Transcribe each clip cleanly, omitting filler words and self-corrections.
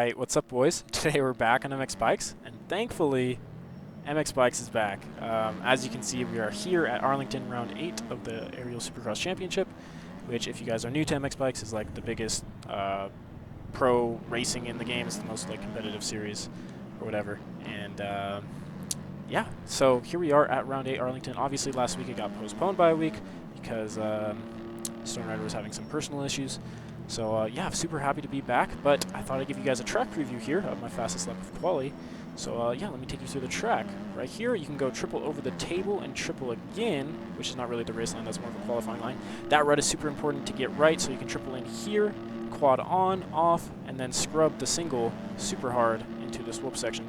Alright, what's up boys? Today we're back on MX Bikes, and thankfully MX Bikes is back. As you can see, we are here at Arlington, round 8 of the Aerial Supercross Championship, which if you guys are new to MX Bikes is like the biggest pro racing in the game. It's the most like competitive series or whatever. And yeah, so here we are at round 8 Arlington. Obviously last week it got postponed by a week because Stone Ryder was having some personal issues. So yeah, I'm super happy to be back, but I thought I'd give you guys a track preview here of my fastest lap of quali. So yeah, let me take you through the track. Right here, you can go triple over the table and triple again, which is not really the race line, that's more of a qualifying line. That rut is super important to get right, so you can triple in here, quad on, off, and then scrub the single super hard into this whoop section.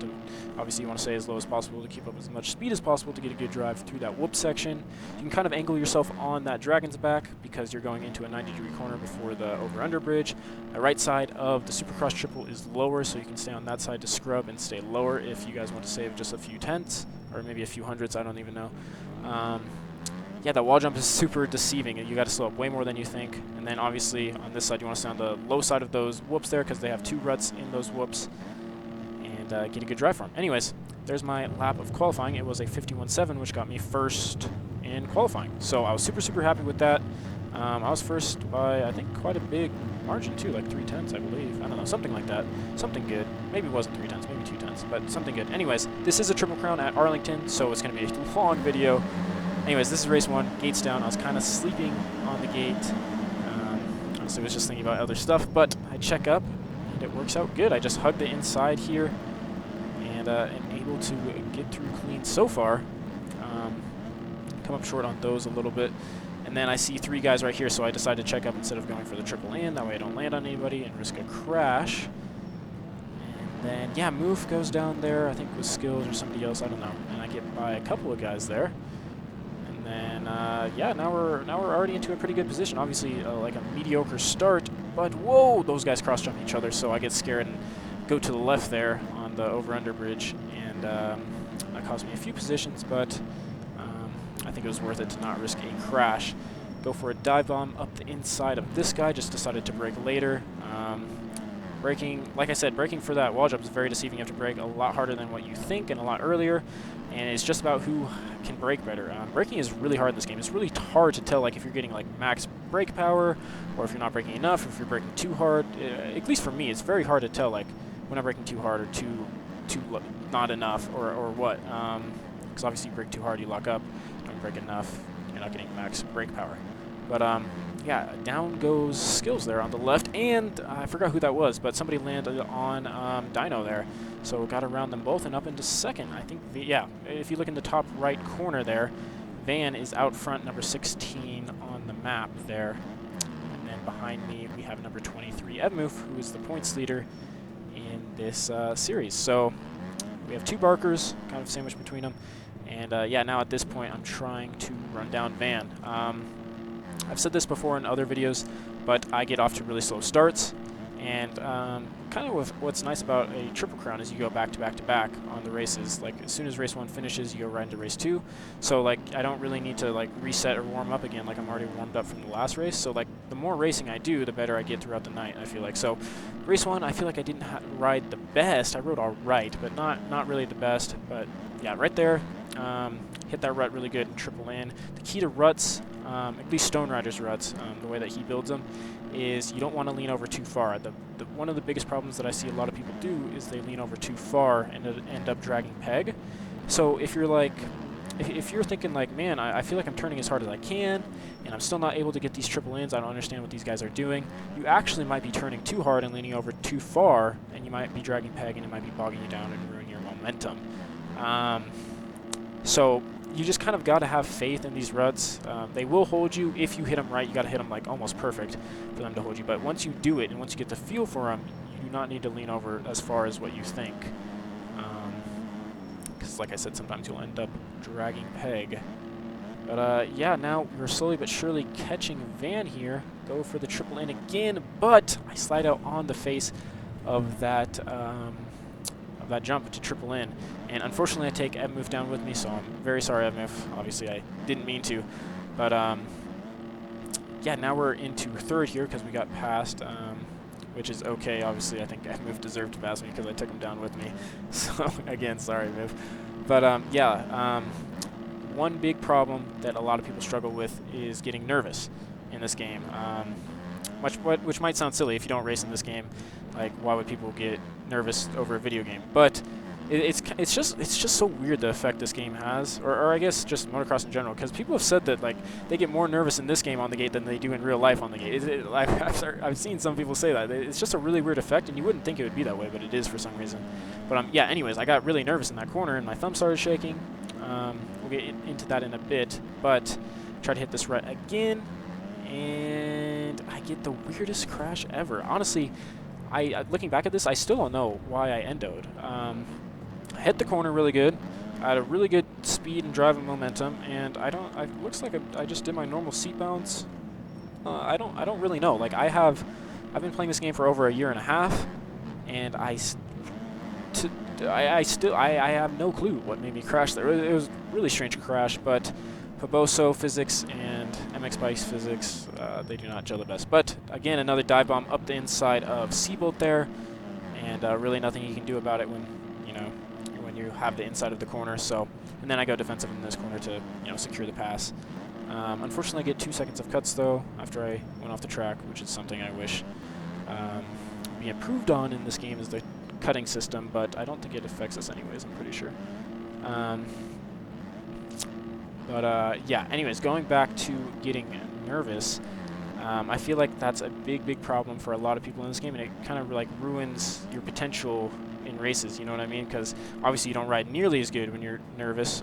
Obviously, you want to stay as low as possible to keep up as much speed as possible to get a good drive through that whoop section. You can kind of angle yourself on that dragon's back because you're going into a 90-degree corner before the over-under bridge. The right side of the Supercross triple is lower, so you can stay on that side to scrub and stay lower if you guys want to save just a few tenths or maybe a few hundredths. I don't even know. Yeah, that wall jump is super deceiving. You got to slow up way more than you think. And then obviously on this side, you want to stay on the low side of those whoops there because they have 2 ruts in those whoops. And get a good drive for them. Anyways, there's my lap of qualifying. It was a 51.7, which got me first in qualifying. So I was super happy with that. I was first by, I think, quite a big margin too, like 3/10, I believe. I don't know, something like that. Something good. Maybe it wasn't 3/10, maybe 2/10, but something good. Anyways, this is a Triple Crown at Arlington, so it's going to be a long video. Anyways, this is race 1, gates down. I was kind of sleeping on the gate. Honestly, I was just thinking about other stuff, but I check up, and it works out good. I just hug the inside here, and am able to get through clean so far. Come up short on those a little bit. And then I see 3 guys right here, so I decide to check up instead of going for the triple in. That way I don't land on anybody and risk a crash. And then, yeah, Moof goes down there, I think with Skills or somebody else, I don't know. And I get by a couple of guys there. And then, yeah, now we're already into a pretty good position. Obviously, like a mediocre start, but whoa, those guys cross-jump each other, so I get scared and go to the left there on the over-under bridge. And that cost me a few positions, but I think it was worth it to not risk a crash. Go for a dive bomb up the inside of this guy. Just decided to brake later. Braking, like I said, braking for that wall jump is very deceiving. You have to brake a lot harder than what you think and a lot earlier. And it's just about who can brake better. Braking is really hard in this game. It's really hard to tell, like, if you're getting like max brake power, or if you're not braking enough, or if you're braking too hard. At least for me, it's very hard to tell, like, when I'm braking too hard or too not enough, or what. Because obviously you brake too hard, you lock up. Don't brake enough, you're not getting max brake power. But yeah, down goes Skills there on the left, and I forgot who that was, but somebody landed on Dino there. So got around them both and up into second. I think, yeah, if you look in the top right corner there, Van is out front, number 16 on the map there. And then behind me, we have number 23, Edmoof, who is the points leader in this series. So we have 2 Barkers, kind of sandwiched between them. And yeah, now at this point, I'm trying to run down Van. I've said this before in other videos, but I get off to really slow starts. And kind of what's nice about a Triple Crown is you go back to back to back on the races. Like, as soon as race 1 finishes, you go right into race 2. So, like, I don't really need to, like, reset or warm up again. Like, I'm already warmed up from the last race. So, like, the more racing I do, the better I get throughout the night, I feel like. So, race 1, I feel like I didn't ride the best. I rode all right, but not really the best. But, yeah, right there. Hit that rut really good and triple in. The key to ruts, at least Stone Ryder's ruts, the way that he builds them, is you don't want to lean over too far. One of the biggest problems that I see a lot of people do is they lean over too far and end up dragging peg. So if you're like, if you're thinking like, man, I feel like I'm turning as hard as I can, and I'm still not able to get these triple ins, I don't understand what these guys are doing, you actually might be turning too hard and leaning over too far, and you might be dragging peg, and it might be bogging you down and ruining your momentum. So you just kind of got to have faith in these ruts. They will hold you if you hit them right. You got to hit them like almost perfect for them to hold you. But once you do it and once you get the feel for them, you do not need to lean over as far as what you think. Because like I said, sometimes you'll end up dragging peg. But yeah, now we're slowly but surely catching Van here. Go for the triple in again, but I slide out on the face of that jump to triple in. And unfortunately, I take Edmoof down with me, so I'm very sorry, Edmoof. Obviously, I didn't mean to. But yeah, now we're into 3rd here because we got past which is okay. Obviously, I think Move deserved to pass me because I took him down with me. So again, sorry, Move. But one big problem that a lot of people struggle with is getting nervous in this game. Which might sound silly if you don't race in this game. Like, why would people get nervous over a video game? But it's just so weird the effect this game has, or I guess just motocross in general, because people have said that like they get more nervous in this game on the gate than they do in real life on the gate. I've seen some people say that it's just a really weird effect, and you wouldn't think it would be that way, but it is for some reason. But yeah. Anyways, I got really nervous in that corner, and my thumb started shaking. We'll get into that in a bit, but try to hit this rut again, and I get the weirdest crash ever. Honestly, looking back at this, I still don't know why I endoed. I hit the corner really good. I had a really good speed and driving momentum, and looks like I just did my normal seat bounce. I don't really know. Like I've been playing this game for over a year and a half, and I have no clue what made me crash there. It was a really strange crash, but Paboso physics and MX Bikes physics, they do not gel the best. But again, another dive bomb up the inside of Seabolt there, and really nothing you can do about it when you have the inside of the corner. So, and then I go defensive in this corner to secure the pass. Unfortunately, I get 2 seconds of cuts though after I went off the track, which is something I wish we improved on in this game, is the cutting system, but I don't think it affects us anyways, I'm pretty sure. Yeah, anyways, going back to getting nervous, I feel like that's a big problem for a lot of people in this game, and it kind of like ruins your potential in races, you know what I mean? Because obviously you don't ride nearly as good when you're nervous.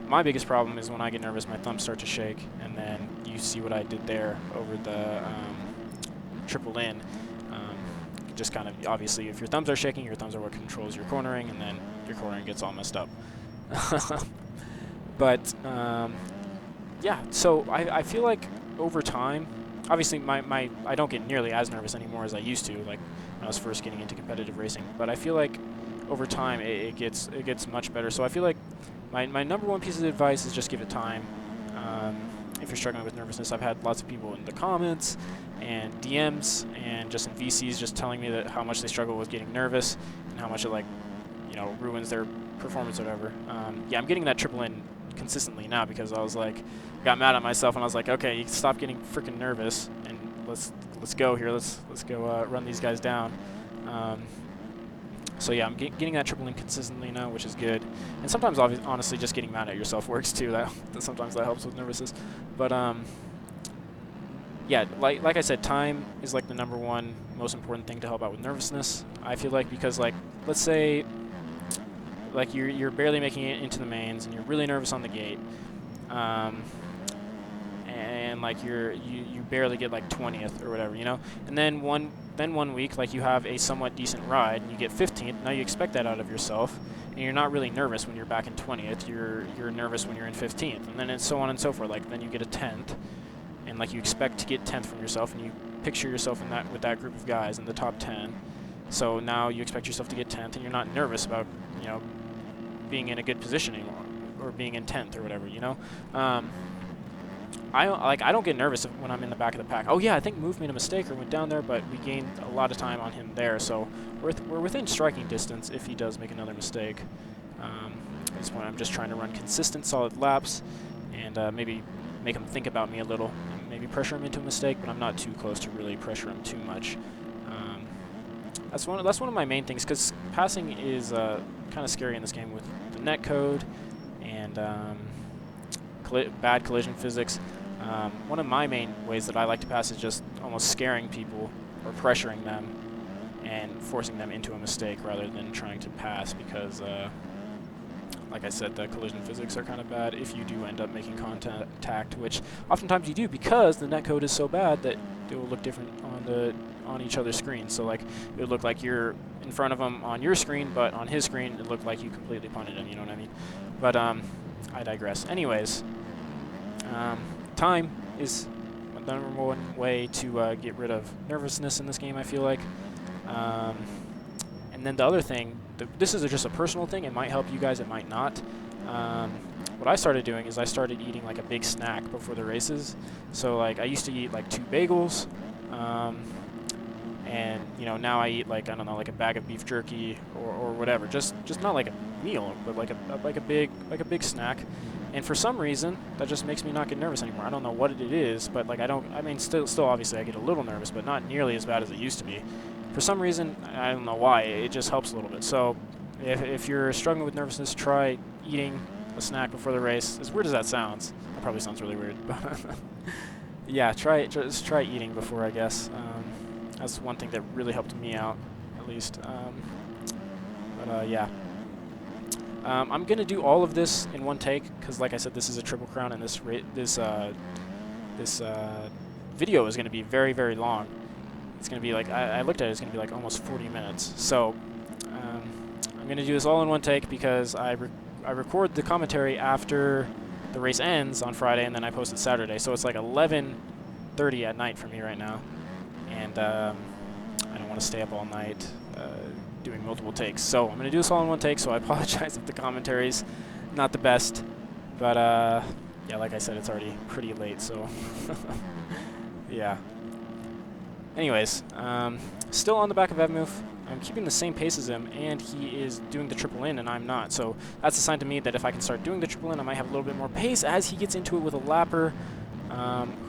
My biggest problem is when I get nervous, my thumbs start to shake, and then you see what I did there over the triple in. Just kind of, obviously, if your thumbs are shaking, your thumbs are what controls your cornering, and then your cornering gets all messed up. But, yeah, so I feel like over time, obviously I don't get nearly as nervous anymore as I used to, like when I was first getting into competitive racing, but I feel like over time it gets much better. So I feel like my number one piece of advice is just give it time. If you're struggling with nervousness, I've had lots of people in the comments and DMs and just in VCs just telling me that how much they struggle with getting nervous and how much it ruins their performance or whatever. Yeah, I'm getting that triple in consistently now because I was like, got mad at myself and I was like, okay, you stop getting freaking nervous and let's go here. Let's go run these guys down. So yeah, I'm getting that triple in consistently now, which is good. And sometimes, honestly, just getting mad at yourself works too. That sometimes that helps with nervousness. But yeah, like I said, time is like the number one most important thing to help out with nervousness. I feel like, because like let's say like you're barely making it into the mains and you're really nervous on the gate, and like you barely get like 20th or whatever, and then one week like you have a somewhat decent ride and you get 15th. Now you expect that out of yourself, and you're not really nervous when you're back in 20th. You're nervous when you're in 15th, and then it's so on and so forth. Like then you get a 10th, and like you expect to get 10th from yourself, and you picture yourself in with that group of guys in the top 10. So now you expect yourself to get 10th, and you're not nervous about being in a good position anymore or being in 10th or whatever. I don't get nervous when I'm in the back of the pack. Oh yeah, I think Move made a mistake or went down there, but we gained a lot of time on him there, so we're within striking distance if he does make another mistake. At this point, I'm just trying to run consistent, solid laps, and maybe make him think about me a little, and maybe pressure him into a mistake, but I'm not too close to really pressure him too much. That's one of my main things, because passing is kind of scary in this game with the net code and bad collision physics. One of my main ways that I like to pass is just almost scaring people or pressuring them and forcing them into a mistake rather than trying to pass, because like I said, the collision physics are kind of bad if you do end up making contact, which oftentimes you do because the netcode is so bad that it will look different on each other's screen. So like it would look like you're in front of him on your screen, but on his screen it looked like you completely punted him, you know what I mean? But I digress. Anyways, time is the number one way to get rid of nervousness in this game, I feel like. And then the other thing, this is just a personal thing, it might help you guys, it might not. What I started doing is I started eating like a big snack before the races. So like I used to eat like 2 bagels, and you know, now I eat like, I don't know, like a bag of beef jerky or whatever, just not like a meal, but like a big snack. And for some reason, that just makes me not get nervous anymore. I don't know what it is, but like I mean, still obviously I get a little nervous, but not nearly as bad as it used to be. For some reason, I don't know why, it just helps a little bit. So if you're struggling with nervousness, try eating a snack before the race. As weird as that sounds, that probably sounds really weird, but yeah, just try eating before, I guess. That's one thing that really helped me out, at least. Yeah. I'm gonna do all of this in one take because, like I said, this is a Triple Crown, and this video is gonna be very, very long. It's gonna be like, I looked at it, it's gonna be like almost 40 minutes. So I'm gonna do this all in one take because I record the commentary after the race ends on Friday, and then I post it Saturday. So it's like 11:30 at night for me right now, and I don't want to stay up all night doing multiple takes. So I'm going to do this all in one take, so I apologize if the commentary's not the best. But yeah, like I said, it's already pretty late, so yeah. Anyways, still on the back of Evmoof. I'm keeping the same pace as him, and he is doing the triple in, and I'm not. So that's a sign to me that if I can start doing the triple in, I might have a little bit more pace as he gets into it with a lapper.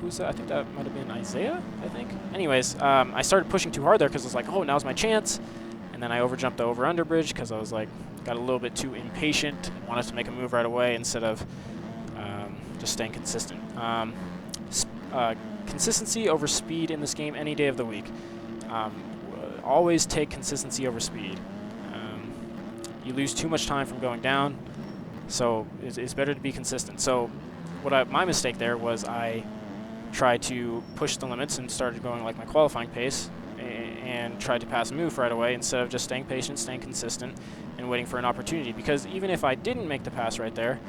Who's that? I think that might have been Isaiah, I think. Anyways, I started pushing too hard there because I was like, oh, now's my chance. And then I overjumped the over-under bridge because I was like, got a little bit too impatient and wanted to make a move right away instead of just staying consistent. Consistency over speed in this game any day of the week. Always take consistency over speed. You lose too much time from going down, so it's better to be consistent. So my mistake there was I tried to push the limits and started going like my qualifying pace and tried to pass a move right away instead of just staying patient, staying consistent, and waiting for an opportunity. Because even if I didn't make the pass right there,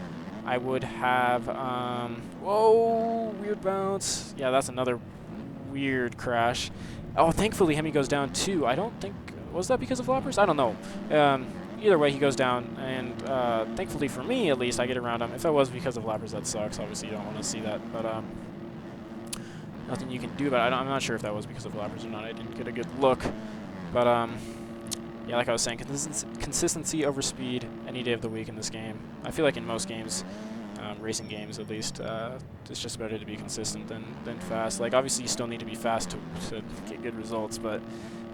I would have, whoa, weird bounce. Yeah, that's another weird crash. Oh, thankfully Hemi goes down too. I don't think, was that because of lappers? I don't know. Either way, he goes down, and thankfully for me, at least, I get around him. If that was because of lappers, that sucks. Obviously, you don't want to see that, but nothing you can do about it. I'm not sure if that was because of lappers or not. I didn't get a good look, but yeah, like I was saying, consistency over speed any day of the week in this game. I feel like in most games, racing games at least, it's just better to be consistent than fast. Like, obviously, you still need to be fast to get good results, but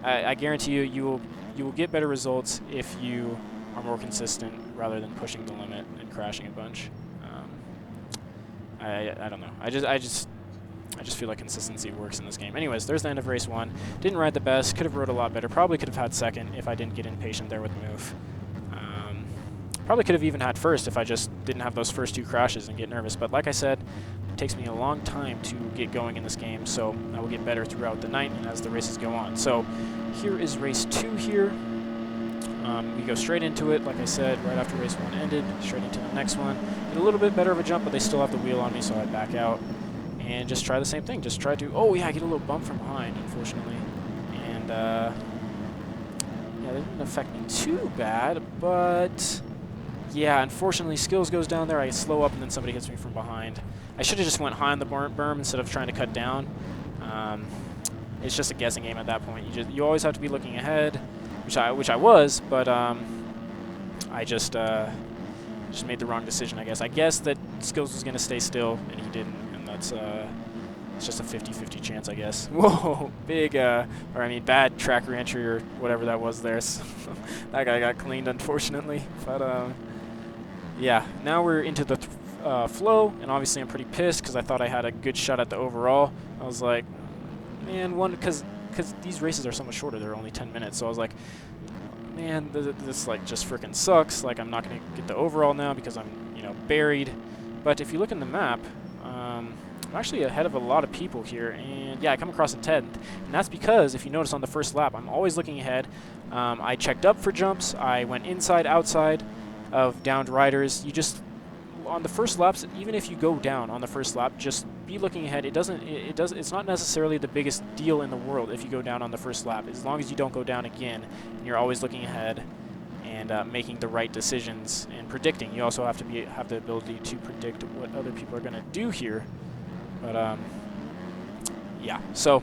I guarantee you will get better results if you are more consistent rather than pushing the limit and crashing a bunch. I don't know. I just feel like consistency works in this game. Anyways, there's the end of race 1. Didn't ride the best. Could have rode a lot better. Probably could have had second if I didn't get impatient there with the move. Probably could have even had first if I just didn't have those first 2 crashes and get nervous. But like I said, it takes me a long time to get going in this game, so I will get better throughout the night and as the races go on. So here is race 2 here. We go straight into it, like I said, right after race 1 ended, straight into the next one. Get a little bit better of a jump, but they still have the wheel on me, so I back out. And just try the same thing. Just try to, oh yeah, I get a little bump from behind, unfortunately. And yeah, that didn't affect me too bad, but yeah, unfortunately, skills goes down there. I slow up, and then somebody hits me from behind. I should have just went high on the berm instead of trying to cut down. It's just a guessing game at that point. You always have to be looking ahead, which I was, but I just made the wrong decision, I guess. I guess that skills was going to stay still, and he didn't. It's just a 50-50 chance, I guess. Whoa, big, bad track reentry or whatever that was there. So that guy got cleaned, unfortunately. But yeah, now we're into the flow, and obviously I'm pretty pissed because I thought I had a good shot at the overall. I was like, man, because these races are so much shorter. They're only 10 minutes, so I was like, man, this like just freaking sucks. Like, I'm not going to get the overall now because I'm, buried. But if you look in the map, I'm actually ahead of a lot of people here, and yeah, I come across a 10th, and that's because, if you notice on the first lap, I'm always looking ahead. I checked up for jumps, I went inside, outside of downed riders. You just, on the first laps, even if you go down on the first lap, just be looking ahead. It's not necessarily the biggest deal in the world if you go down on the first lap, as long as you don't go down again, and you're always looking ahead and making the right decisions and predicting. You also have to have the ability to predict what other people are going to do here. But yeah, so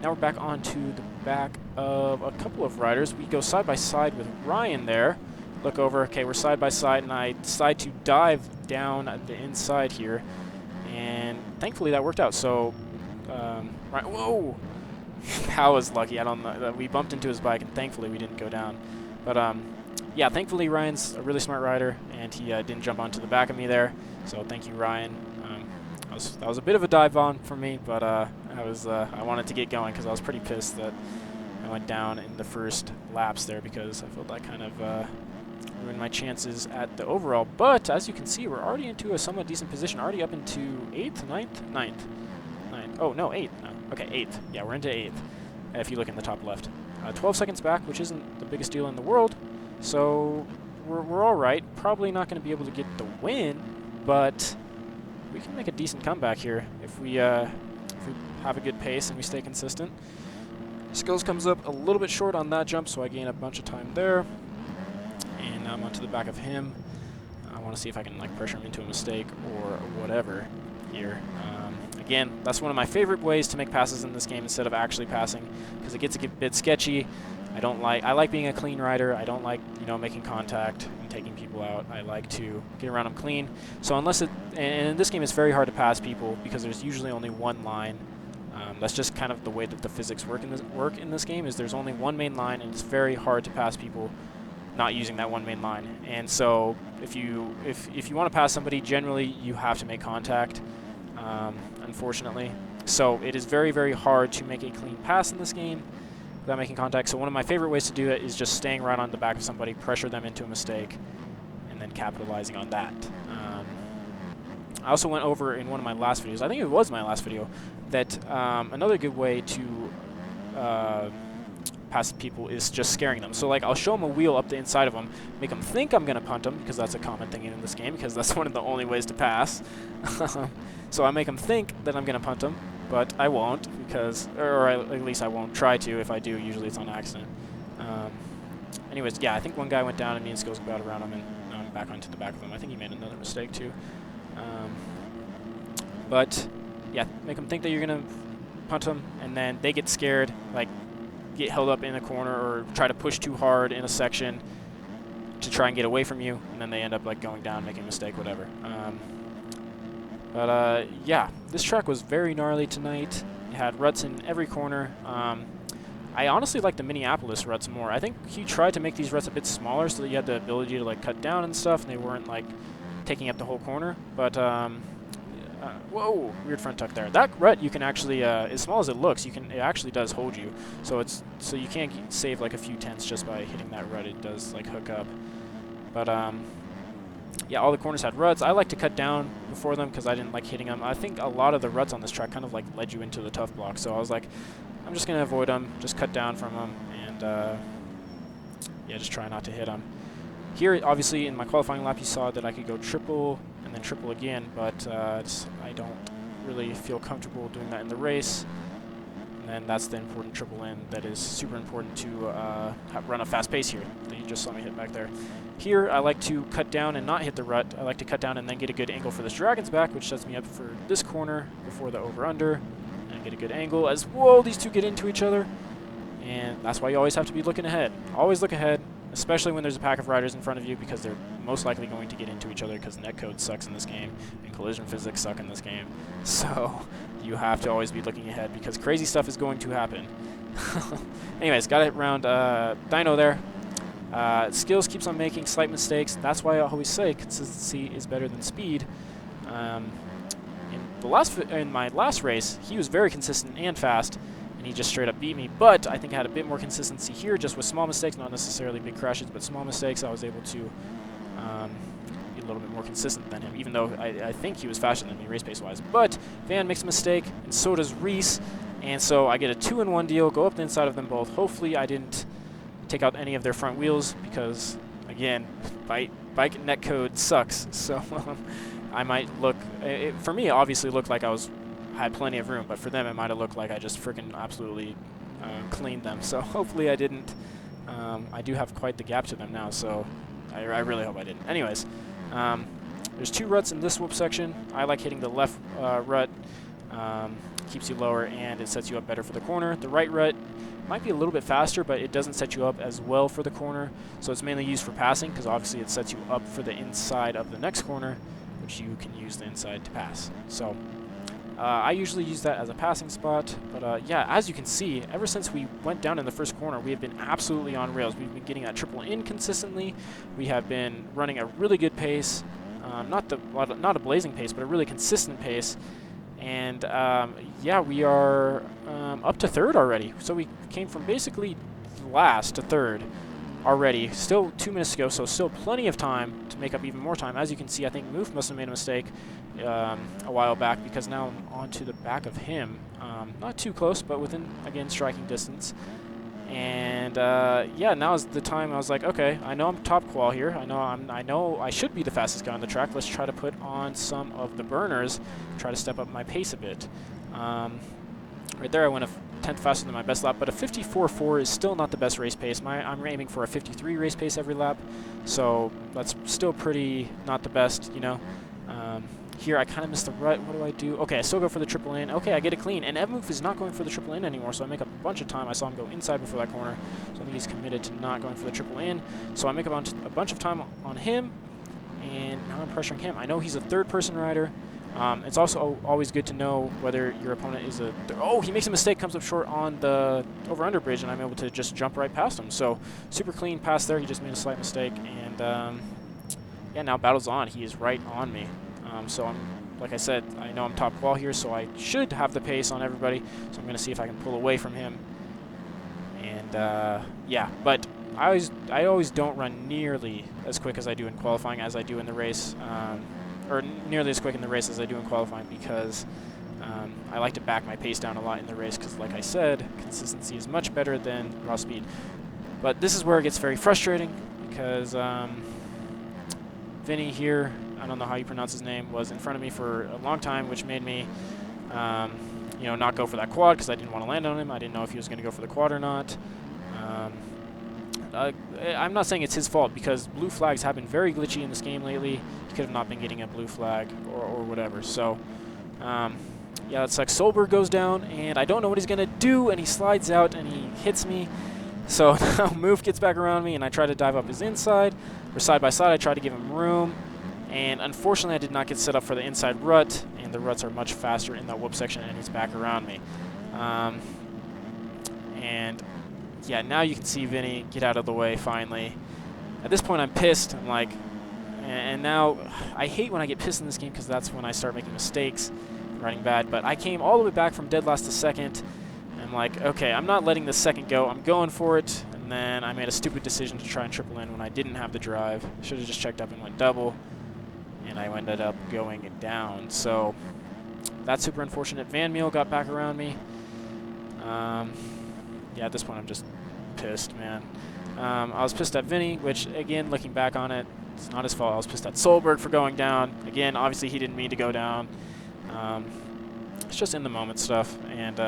Now we're back onto the back of a couple of riders. We go side by side with Ryan there. Look over. Okay, we're side by side, and I decide to dive down the inside here. And thankfully that worked out. So, right, whoa! That was lucky. I don't know. We bumped into his bike, and thankfully we didn't go down. But yeah, thankfully Ryan's a really smart rider, and he didn't jump onto the back of me there. So thank you, Ryan. That was a bit of a dive bomb for me, but I wanted to get going because I was pretty pissed that I went down in the first laps there, because I felt that kind of ruined my chances at the overall. But as you can see, we're already into a somewhat decent position, already up into 8th, 9th. Oh no, 8th. No. Okay, 8th. Yeah, we're into 8th. If you look in the top left, 12 seconds back, which isn't the biggest deal in the world. So we're all right. Probably not going to be able to get the win, but we can make a decent comeback here if we have a good pace and we stay consistent. Skills comes up a little bit short on that jump, so I gain a bunch of time there. And now I'm onto the back of him. I want to see if I can like pressure him into a mistake or whatever here. Again, that's one of my favorite ways to make passes in this game instead of actually passing, because it gets a bit sketchy. I like being a clean rider. I don't like, making contact and taking people out. I like to get around them clean. So and in this game it's very hard to pass people because there's usually only one line. That's just kind of the way that the physics work in this game. Is there's only one main line, and it's very hard to pass people not using that one main line. And so if you want to pass somebody, generally you have to make contact. Unfortunately, so it is very, very hard to make a clean pass in this game without making contact. So one of my favorite ways to do it is just staying right on the back of somebody, pressure them into a mistake, and then capitalizing on that. I also went over in one of my last videos, I think it was my last video, that another good way to pass people is just scaring them. So like I'll show them a wheel up the inside of them, make them think I'm going to punt them, because that's a common thing in this game, because that's one of the only ways to pass. So I make them think that I'm going to punt them, but I won't, or at least I won't try to. If I do, usually it's on accident. Anyways, yeah, I think one guy went down and me and Skills got around him, and now I'm back onto the back of him. I think he made another mistake too. But yeah, make them think that you're going to punt them, and then they get scared, like get held up in a corner or try to push too hard in a section to try and get away from you, and then they end up like going down, making a mistake, whatever. But yeah, this track was very gnarly tonight. It had ruts in every corner. I honestly like the Minneapolis ruts more. I think he tried to make these ruts a bit smaller so that you had the ability to like cut down and stuff, and they weren't like taking up the whole corner. But whoa, weird front tuck there. That rut you can actually, as small as it looks, it actually does hold you. So you can't save like a few tenths just by hitting that rut. It does like hook up. But yeah, all the corners had ruts. I like to cut down before them because I didn't like hitting them. I think a lot of the ruts on this track kind of like led you into the tough block. So I was like, I'm just going to avoid them, just cut down from them, and yeah, just try not to hit them. Here, obviously, in my qualifying lap, you saw that I could go triple and then triple again, but I don't really feel comfortable doing that in the race. And then that's the important triple in that is super important to run a fast pace here. You just saw me hit back there. Here, I like to cut down and not hit the rut. I like to cut down and then get a good angle for this dragon's back, which sets me up for this corner before the over-under. And get a good angle as, whoa, these two get into each other. And that's why you always have to be looking ahead. Always look ahead, especially when there's a pack of riders in front of you, because they're most likely going to get into each other because netcode sucks in this game and collision physics suck in this game. So you have to always be looking ahead because crazy stuff is going to happen. Anyways, got it around Dino there. Skills keeps on making slight mistakes. That's why I always say consistency is better than speed. In my last race, he was very consistent and fast, and he just straight up beat me. But I think I had a bit more consistency here, just with small mistakes, not necessarily big crashes, but small mistakes. I was able to be a little bit more consistent than him, even though I think he was faster than me race pace-wise. But Van makes a mistake, and so does Reese, and so I get a 2-in-1 deal, go up the inside of them both. Hopefully I didn't take out any of their front wheels because, again, bike netcode sucks. So I might look, for me, it obviously looked like I had plenty of room, but for them, it might have looked like I just freaking absolutely cleaned them. So hopefully I didn't. I do have quite the gap to them now, so I really hope I didn't. Anyways, there's two ruts in this whoop section. I like hitting the left rut. keeps you lower, and it sets you up better for the corner. The right rut might be a little bit faster, but it doesn't set you up as well for the corner, so it's mainly used for passing, because obviously it sets you up for the inside of the next corner, which you can use the inside to pass. So I usually use that as a passing spot, but yeah, as you can see, ever since we went down in the first corner, we have been absolutely on rails. We've been getting that triple in consistently. We have been running a really good pace, not a blazing pace, but a really consistent pace. And yeah, we are up to third already. So we came from basically last to third already. Still 2 minutes to go, so still plenty of time to make up even more time. As you can see, I think Moof must have made a mistake a while back, because now I'm onto the back of him. Not too close, but within, again, striking distance. And yeah, now is the time. I was like, okay, I know I'm top qual here. I know I should be the fastest guy on the track. Let's try to put on some of the burners, try to step up my pace a bit. Right there, I went a tenth faster than my best lap, but a 54.4 is still not the best race pace. I'm aiming for a 53 race pace every lap, so that's still pretty not the best, you know. Here I kind of missed the rut. What do I do? Okay, I still go for the triple in. Okay, I get it clean. And Evmoof is not going for the triple in anymore, so I make up a bunch of time. I saw him go inside before that corner, so I think he's committed to not going for the triple in. So I make up a bunch of time on him, and now I'm pressuring him. I know he's a third-person rider. It's also always good to know whether your opponent is oh, he makes a mistake, comes up short on the over-under bridge, and I'm able to just jump right past him. So super clean pass there. He just made a slight mistake, and yeah, now battle's on. He is right on me. So I'm, like I said, I know I'm top qual here, so I should have the pace on everybody. So I'm going to see if I can pull away from him. And yeah, but I always don't run nearly as quick as I do in qualifying as I do in the race, or nearly as quick in the race as I do in qualifying, because I like to back my pace down a lot in the race, because like I said, consistency is much better than raw speed. But this is where it gets very frustrating, because Vinny here, I don't know how you pronounce his name, was in front of me for a long time, which made me, you know, not go for that quad, because I didn't want to land on him. I didn't know if he was going to go for the quad or not. I'm not saying it's his fault, because blue flags have been very glitchy in this game lately. He could have not been getting a blue flag or whatever. So, yeah, that sucks. Solberg goes down, and I don't know what he's going to do, and he slides out, and he hits me. So now Moof gets back around me, and I try to dive up his inside, or side by side. I try to give him room. And unfortunately, I did not get set up for the inside rut, and the ruts are much faster in that whoop section, and he's back around me. And yeah, now you can see Vinny get out of the way finally. At this point, I'm pissed. I'm like, and now I hate when I get pissed in this game, because that's when I start making mistakes, riding bad. But I came all the way back from dead last to second. And I'm like, okay, I'm not letting this second go. I'm going for it. And then I made a stupid decision to try and triple in when I didn't have the drive. Should have just checked up and went double. And I ended up going down. So that's super unfortunate. Van Meel got back around me. Yeah, at this point I'm just pissed, man. I was pissed at Vinny, which, again, looking back on it, it's not his fault. I was pissed at Solberg for going down. Again, obviously he didn't mean to go down. It's just in the moment stuff. And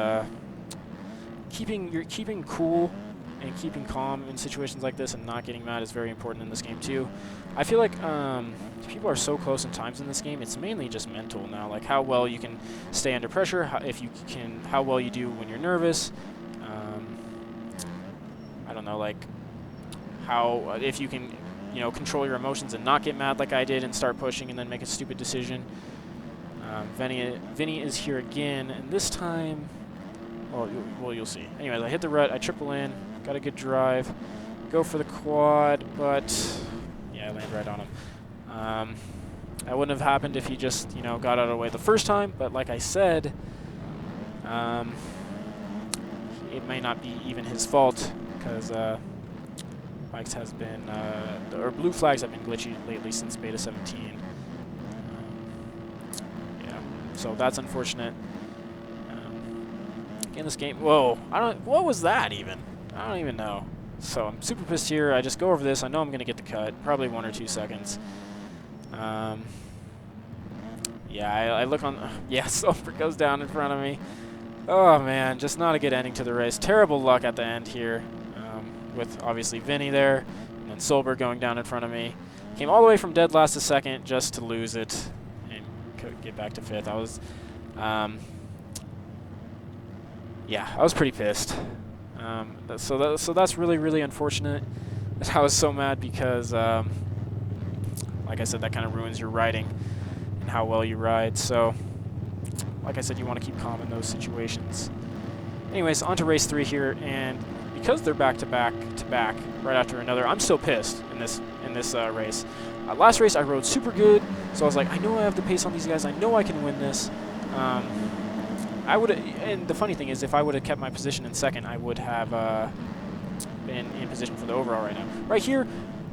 keeping cool and keeping calm in situations like this and not getting mad is very important in this game too. I feel like people are so close in times in this game. It's mainly just mental now, like how well you can stay under pressure, how well you do when you're nervous. I don't know, like how if you can, you know, control your emotions and not get mad like I did and start pushing and then make a stupid decision. Vinny is here again, and this time, well, you'll see. Anyways, I hit the rut, I triple in, got a good drive, go for the quad, but yeah, I land right on him. That wouldn't have happened if he just, you know, got out of the way the first time, but like I said, it may not be even his fault, because bikes has been, or blue flags have been glitchy lately since beta 17. Yeah, so that's unfortunate. In this game, whoa, what was that even? I don't even know. So I'm super pissed here. I just go over this. I know I'm going to get the cut, probably 1 or 2 seconds. Yeah, I look on, yeah, Solberg goes down in front of me. Oh man, just not a good ending to the race. Terrible luck at the end here, with obviously Vinny there, and then Solberg going down in front of me. Came all the way from dead last to second just to lose it and get back to 5th. I was, yeah, I was pretty pissed. So that's really, really unfortunate. I was so mad because, like I said, that kind of ruins your riding and how well you ride. So, like I said, you want to keep calm in those situations. Anyways, on to race 3 here, and because they're back to back right after another, I'm still pissed in this race. Last race I rode super good, so I was like, I know I have the pace on these guys. I know I can win this. I would, and the funny thing is, if I would have kept my position in second, I would have been in position for the overall right now. Right here,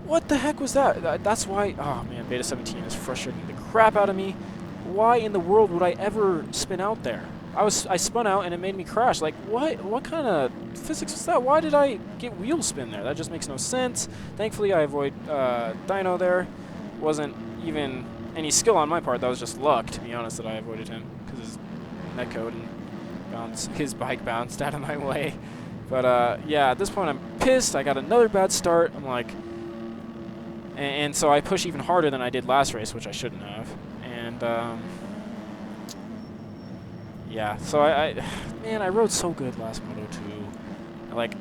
what the heck was that? That's why. Oh man, Beta 17 is frustrating the crap out of me. Why in the world would I ever spin out there? I spun out and it made me crash. Like, what kind of physics was that? Why did I get wheel spin there? That just makes no sense. Thankfully, I avoid Dino there. Wasn't even any skill on my part. That was just luck, to be honest, that I avoided him, because his netcode and his bike bounced out of my way. But yeah, at this point I'm pissed. I got another bad start. I'm like, and so I push even harder than I did last race, which I shouldn't have. And yeah, so man, I rode so good last Moto 2. Like,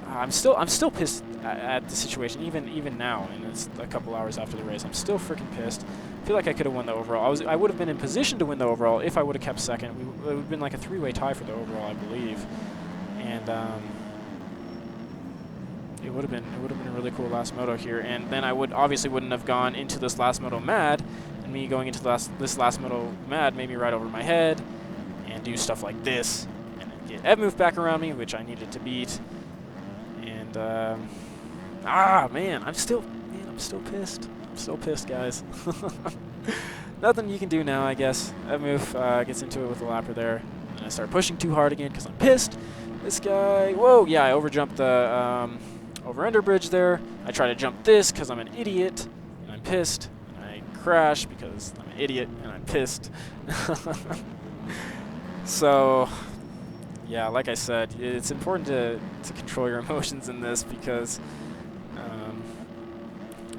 I'm still pissed at the situation, even now, and it's a couple hours after the race. I'm still freaking pissed. I feel like I could have won the overall. I would have been in position to win the overall if I would have kept second. It would have been like a 3-way tie for the overall, I believe. And it would have been a really cool last moto here. And then I obviously wouldn't have gone into this last moto mad. And me going into this last moto mad made me ride over my head and do stuff like this and get Evmove back around me, which I needed to beat. And man, I'm still pissed. I'm still pissed, guys. Nothing you can do now, I guess. Evmove gets into it with the lapper there, and I start pushing too hard again because I'm pissed. This guy, whoa, yeah, I overjumped the over-under bridge there. I try to jump this because I'm an idiot, and I'm pissed. And I crash because I'm an idiot, and I'm pissed. So, yeah, like I said, it's important to control your emotions in this because,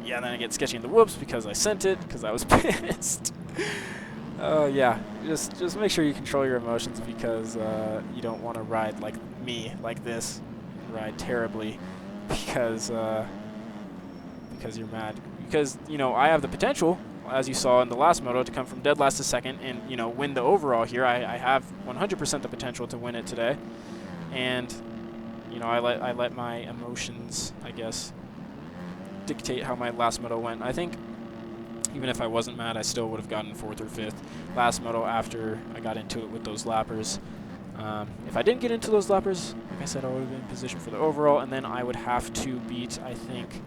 yeah, then I get sketchy in the whoops because I sent it because I was pissed. Yeah, just make sure you control your emotions because you don't want to ride like me, like this, ride terribly because you're mad. Because, you know, I have the potential, as you saw in the last moto, to come from dead last to second and, you know, win the overall here. I have 100% the potential to win it today. And, you know, I let my emotions, I guess, dictate how my last moto went. I think even if I wasn't mad, I still would have gotten 4th or 5th last moto after I got into it with those lappers. If I didn't get into those lappers, like I said, I would have been in position for the overall, and then I would have to beat, I think,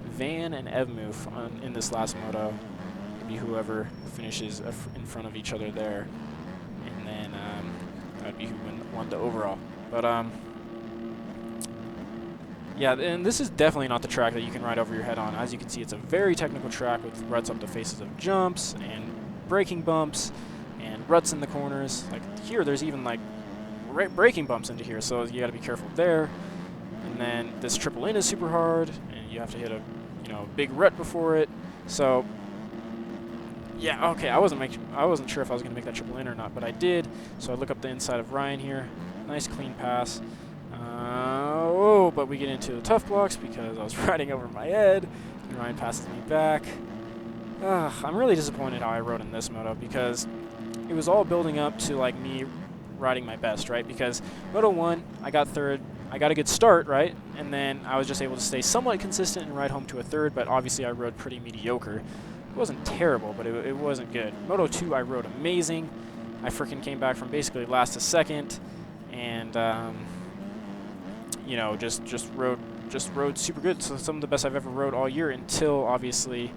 Van and Evmove in this last moto. Maybe whoever finishes in front of each other there, and then that would be who won the overall. But yeah, and this is definitely not the track that you can ride over your head on. As you can see, it's a very technical track with ruts up the faces of jumps and braking bumps and ruts in the corners. Like here, there's even like braking bumps into here, so you got to be careful there. And then this triple in is super hard, and you have to hit a big rut before it. So yeah, okay, I wasn't sure if I was gonna make that triple in or not, but I did. So I look up the inside of Ryan here. Nice clean pass. Oh, but we get into the tough blocks because I was riding over my head, and Ryan passes me back. I'm really disappointed how I rode in this moto because it was all building up to like me riding my best, right? Because Moto 1, I got 3rd. I got a good start, right? And then I was just able to stay somewhat consistent and ride home to a 3rd, but obviously I rode pretty mediocre. It wasn't terrible, but it wasn't good. Moto 2, I rode amazing. I freaking came back from basically last to second, and you know, just rode super good. So some of the best I've ever rode all year until obviously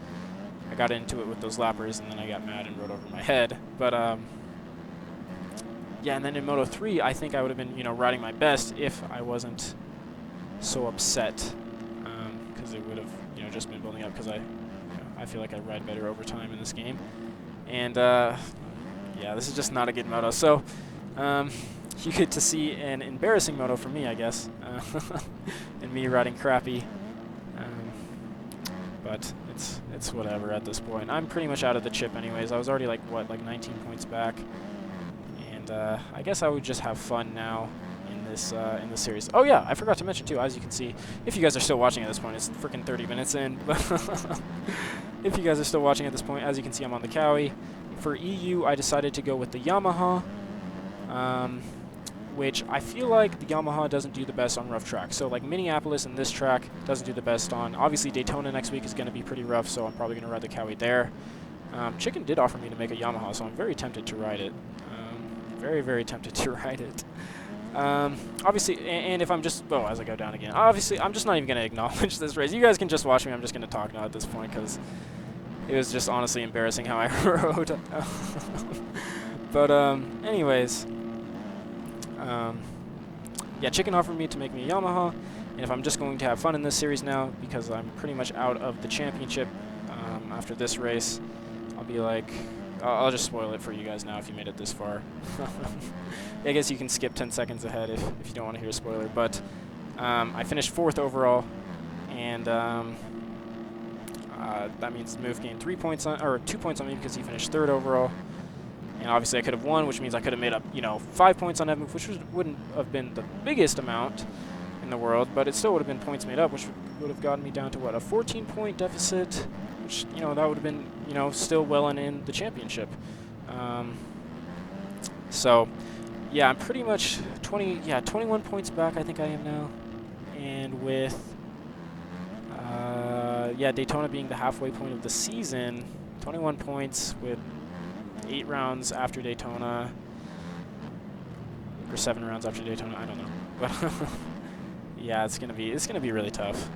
I got into it with those lappers, and then I got mad and rode over my head. But yeah, and then in Moto 3, I think I would have been, riding my best if I wasn't so upset, because it would have, just been building up. Because I feel like I ride better over time in this game, and yeah, this is just not a good moto. So you get to see an embarrassing moto for me, I guess, and me riding crappy. But it's whatever at this point. I'm pretty much out of the chip anyways. I was already like 19 points back. I guess I would just have fun now in this series. Oh yeah, I forgot to mention too. As you can see, if you guys are still watching at this point, it's freaking 30 minutes in. If you guys are still watching at this point, as you can see, I'm on the Cowie. For EU, I decided to go with the Yamaha, which I feel like the Yamaha doesn't do the best on rough tracks. So like Minneapolis and this track doesn't do the best on. Obviously Daytona next week is going to be pretty rough, so I'm probably going to ride the Cowie there. Chicken did offer me to make a Yamaha, so I'm very tempted to ride it. Very, very tempted to ride it. Obviously, and if I'm just, oh, as I go down again, obviously, I'm just not even going to acknowledge this race. You guys can just watch me. I'm just going to talk now at this point because it was just honestly embarrassing how I rode. But, anyways, yeah, Chicken offered me to make me a Yamaha, and if I'm just going to have fun in this series now, because I'm pretty much out of the championship after this race, I'll be like, I'll just spoil it for you guys now if you made it this far. I guess you can skip 10 seconds ahead if you don't want to hear a spoiler. But I finished 4th overall, and that means Move gained 2 points on me because he finished 3rd overall. And obviously I could have won, which means I could have made up, 5 points on Move, which wouldn't have been the biggest amount in the world, but it still would have been points made up, which would have gotten me down to what, a 14-point deficit. Which, that would have been, still well and in the championship. So, yeah, I'm pretty much 21 points back, I think I am now. And with, Daytona being the halfway point of the season, 21 points with 8 rounds after Daytona, or 7 rounds after Daytona, I don't know. But yeah, it's gonna be really tough.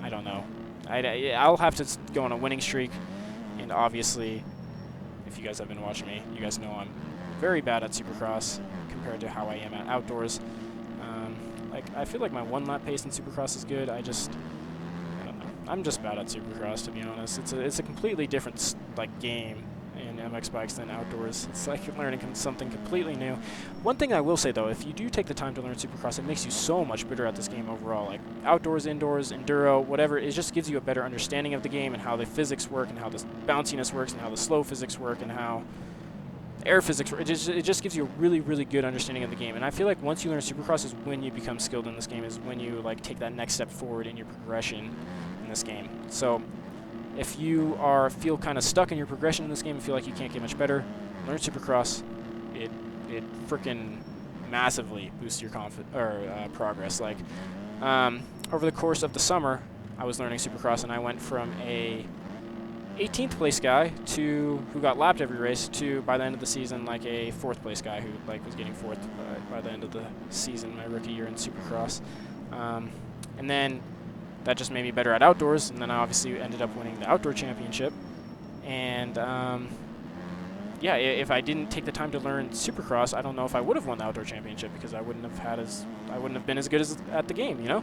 I don't know. I'll have to go on a winning streak, and obviously, if you guys have been watching me, you guys know I'm very bad at Supercross compared to how I am at outdoors. I feel like my 1-lap pace in Supercross is good. I don't know. I'm just bad at Supercross, to be honest. It's a completely different game in MX bikes than outdoors. It's like you're learning something completely new. One thing I will say though, if you do take the time to learn Supercross, it makes you so much better at this game overall. Like outdoors, indoors, enduro, whatever, it just gives you a better understanding of the game and how the physics work and how the bounciness works and how the slow physics work and how air physics work. It just gives you a really, really good understanding of the game. And I feel like once you learn Supercross is when you become skilled in this game, is when you take that next step forward in your progression in this game. So if you feel kind of stuck in your progression in this game and feel like you can't get much better, learn Supercross. It freaking massively boosts your progress. Over the course of the summer, I was learning Supercross, and I went from a 18th place guy who got lapped every race to, by the end of the season, like a 4th place guy who was getting 4th by the end of the season, my rookie year in Supercross. And then that just made me better at outdoors, and then I obviously ended up winning the outdoor championship. And if I didn't take the time to learn Supercross, I don't know if I would have won the outdoor championship because I wouldn't have been as good at the game,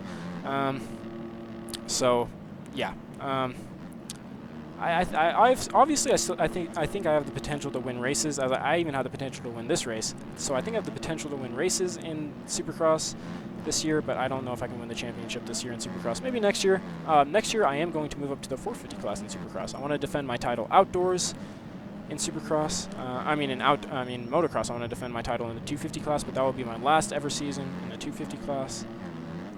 So, yeah. I think I have the potential to win races. I even have the potential to win this race. So I think I have the potential to win races in Supercross this year, but I don't know if I can win the championship this year in Supercross. Maybe next year. Next year I am going to move up to the 450 class in Supercross. I want to defend my title outdoors in Supercross. Motocross. I want to defend my title in the 250 class, but that will be my last ever season in the 250 class.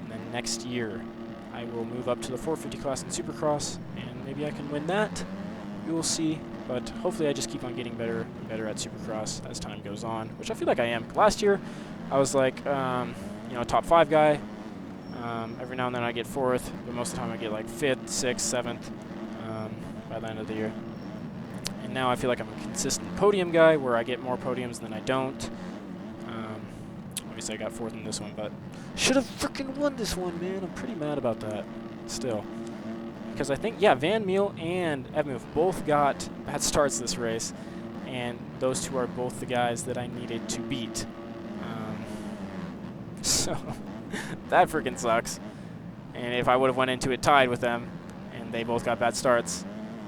And then next year I will move up to the 450 class in Supercross, and maybe I can win that. We will see. But hopefully I just keep on getting better and better at Supercross as time goes on, which I feel like I am. Last year I was like top 5 guy. Every now and then I get 4th, but most of the time I get like 5th, 6th, 7th by the end of the year. And now I feel like I'm a consistent podium guy where I get more podiums than I don't. Obviously I got 4th in this one, but should have freaking won this one, man. I'm pretty mad about that still. Because I think, Van Meel and Edmove both got bad starts this race, and those two are both the guys that I needed to beat. So that freaking sucks. And if I would have went into it tied with them, and they both got bad starts,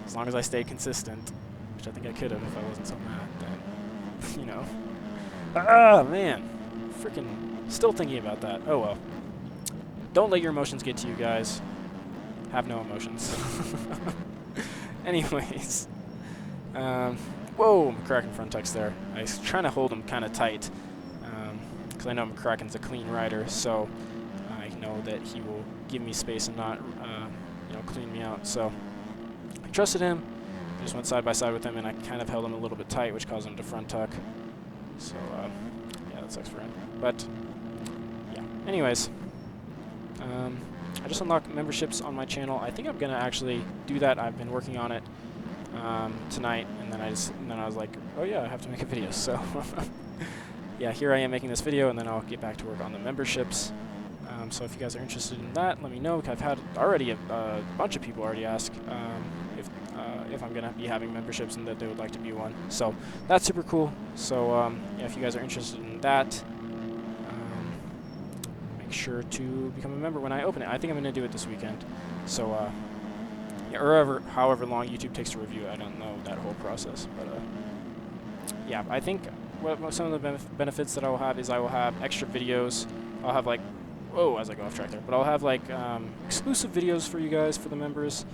as long as I stayed consistent, which I think I could have if I wasn't so mad, then, man. Freaking still thinking about that. Oh well. Don't let your emotions get to you, guys. Have no emotions. Anyways. Whoa, I'm cracking front text there. I was trying to hold them kind of tight. because I know McCracken's a clean rider, so I know that he will give me space and not, you know, clean me out. So I trusted him. I just went side by side with him, and I kind of held him a little bit tight, which caused him to front tuck. So yeah, that sucks for him. But yeah, anyways, I just unlocked memberships on my channel. I think I'm gonna actually do that. I've been working on it tonight, and then I was like, oh yeah, I have to make a video. So yeah, here I am making this video, and then I'll get back to work on the memberships. So if you guys are interested in that, let me know. I've had already a bunch of people already ask if I'm gonna be having memberships and that they would like to be one. So that's super cool. So yeah, if you guys are interested in that, make sure to become a member when I open it. I think I'm gonna do it this weekend. So yeah, or however long YouTube takes to review. I don't know that whole process, but yeah, I think what some of the benefits that I will have is I will have extra videos. I'll have like, whoa, as I go off track there, but I'll have like exclusive videos for you guys, for the members,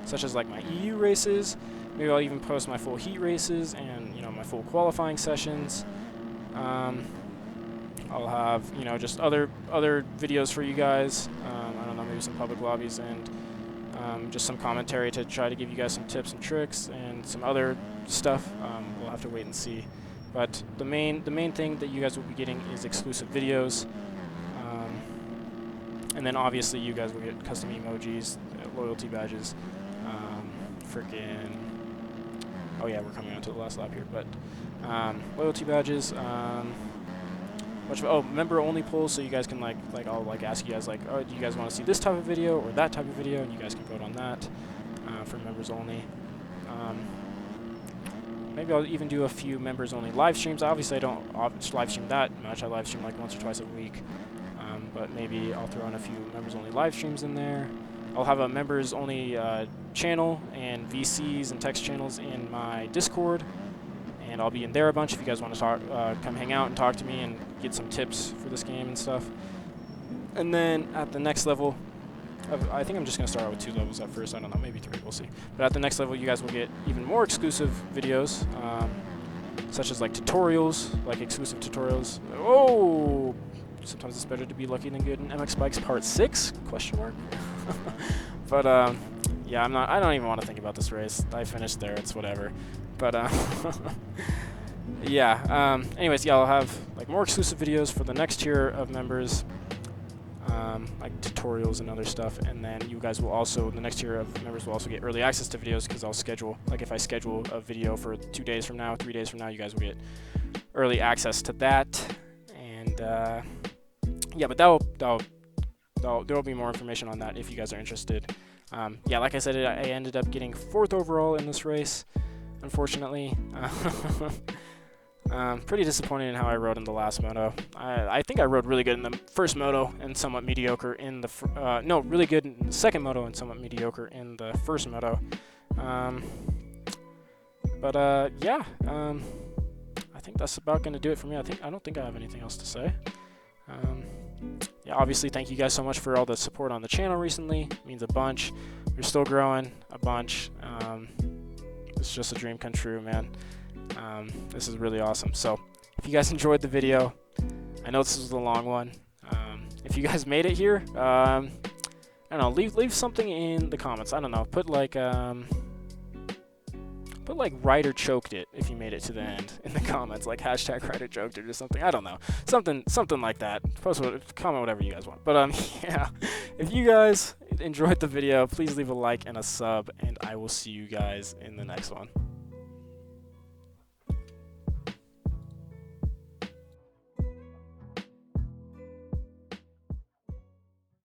such as like my EU races. Maybe I'll even post my full heat races and, you know, my full qualifying sessions. I'll have, you know, just other videos for you guys. I don't know, maybe some public lobbies and just some commentary to try to give you guys some tips and tricks and some other stuff. We'll have to wait and see. But the main thing that you guys will be getting is exclusive videos. And then obviously you guys will get custom emojis, loyalty badges, freaking, oh yeah, we're coming on to the last lap here, but loyalty badges, member only polls, so you guys can I'll ask you guys oh, do you guys want to see this type of video or that type of video, and you guys can vote on that for members only. Maybe I'll even do a few members only live streams. Obviously I don't live stream that much. I live stream like once or twice a week. But maybe I'll throw in a few members-only live streams in there. I'll have a members-only channel and VCs and text channels in my Discord, and I'll be in there a bunch if you guys want to talk, come hang out and talk to me and get some tips for this game and stuff. And then at the next level, I think I'm just going to start out with 2 levels at first. I don't know, maybe 3, we'll see. But at the next level, you guys will get even more exclusive videos, such as like tutorials, like exclusive tutorials. Oh! Sometimes it's better to be lucky than good in MX Bikes Part 6? Question mark. But yeah, I don't even want to think about this race. I finished there. It's whatever. But yeah. Anyways, yeah, I'll have like more exclusive videos for the next tier of members, like tutorials and other stuff. And then you guys will also, the next tier of members will also get early access to videos, because I'll schedule, like if I schedule a video for 2 days from now, 3 days from now, you guys will get early access to that. And yeah, but there will be more information on that if you guys are interested. Yeah, like I said, I ended up getting 4th overall in this race, unfortunately. Pretty disappointed in how I rode in the last moto. I think I rode really good in the first moto and somewhat mediocre in the no, really good in the second moto and somewhat mediocre in the first moto. But yeah, I think that's about going to do it for me. I don't think I have anything else to say. Yeah, obviously, thank you guys so much for all the support on the channel recently. It means a bunch. We're still growing a bunch. It's just a dream come true, man. This is really awesome. So if you guys enjoyed the video, I know this was a long one. If you guys made it here, I don't know, leave something in the comments. I don't know, put like Ryder choked it if you made it to the end in the comments, like hashtag Ryder choked it or something. I don't know, something like that. Comment whatever you guys want. But yeah, if you guys enjoyed the video, please leave a like and a sub, and I will see you guys in the next one.